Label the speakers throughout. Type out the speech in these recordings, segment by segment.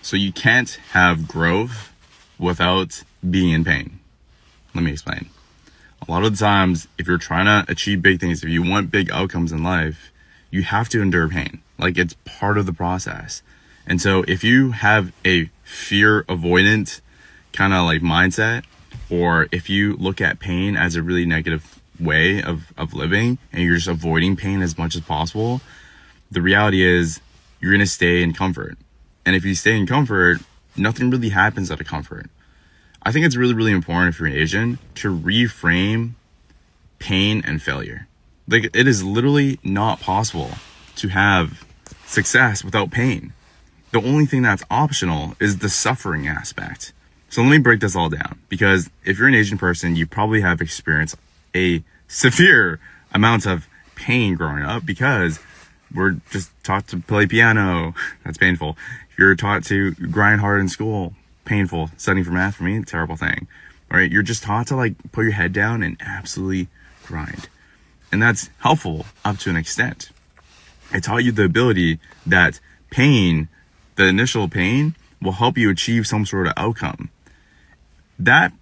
Speaker 1: So you can't have growth without being in pain. Let me explain. A lot of the times, if you're trying to achieve big things, if you want big outcomes in life, you have to endure pain. Like, it's part of the process. And so if you have a fear avoidant kind of like mindset, or if you look at pain as a really negative way of living and you're just avoiding pain as much as possible, the reality is you're going to stay in comfort. And if you stay in comfort, nothing really happens out of comfort. I think it's really, really important if you're an Asian to reframe pain and failure. Like, it is literally not possible to have success without pain. The only thing that's optional is the suffering aspect. So let me break this all down, because if you're an Asian person, you probably have experienced a severe amount of pain growing up, because we're just taught to play piano. That's painful. You're taught to grind hard in school. Painful. Studying for math, for me, terrible thing. All right. You're just taught to like put your head down and absolutely grind. And that's helpful up to an extent. It taught you the ability that pain, the initial pain, will help you achieve some sort of outcome. That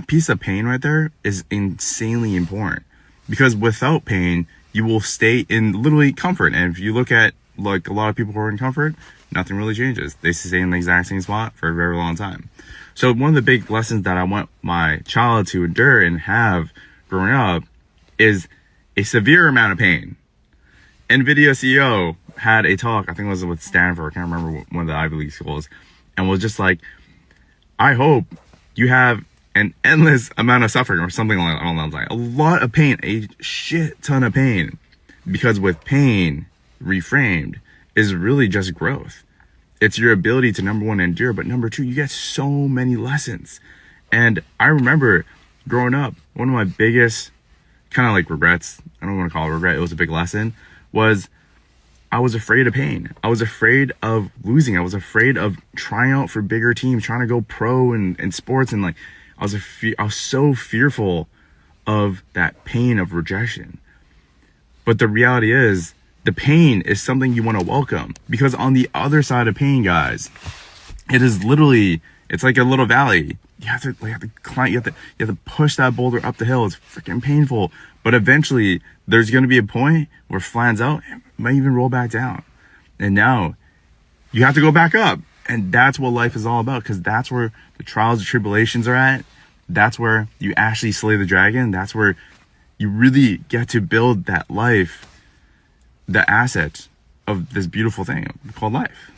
Speaker 1: piece of pain right there is insanely important, because without pain, you will stay in literally comfort. And if you look at like a lot of people who are in comfort, nothing really changes. They stay in the exact same spot for a very long time. So one of the big lessons that I want my child to endure and have growing up is a severe amount of pain. NVIDIA CEO had a talk, I think it was with Stanford, I can't remember, one of the Ivy League schools, and was just like, I hope you have an endless amount of suffering or something along those lines. A lot of pain, a shit ton of pain. Because with pain reframed is really just growth. It's your ability to, number one, endure, but number two, you get so many lessons. And I remember growing up, one of my biggest kind of like regrets, I don't want to call it regret, it was a big lesson, was I was afraid of pain. I was afraid of losing. I was afraid of trying out for bigger teams, trying to go pro in sports. And like, I was so fearful of that pain of rejection. But the reality is, the pain is something you want to welcome, because on the other side of pain, guys, it is literally, it's like a little valley. You have to climb, you have to push that boulder up the hill. It's freaking painful. But eventually there's going to be a point where it flans out and might even roll back down. And now you have to go back up. And that's what life is all about, because that's where the trials and tribulations are at. That's where you actually slay the dragon. That's where you really get to build that life, the asset of this beautiful thing called life.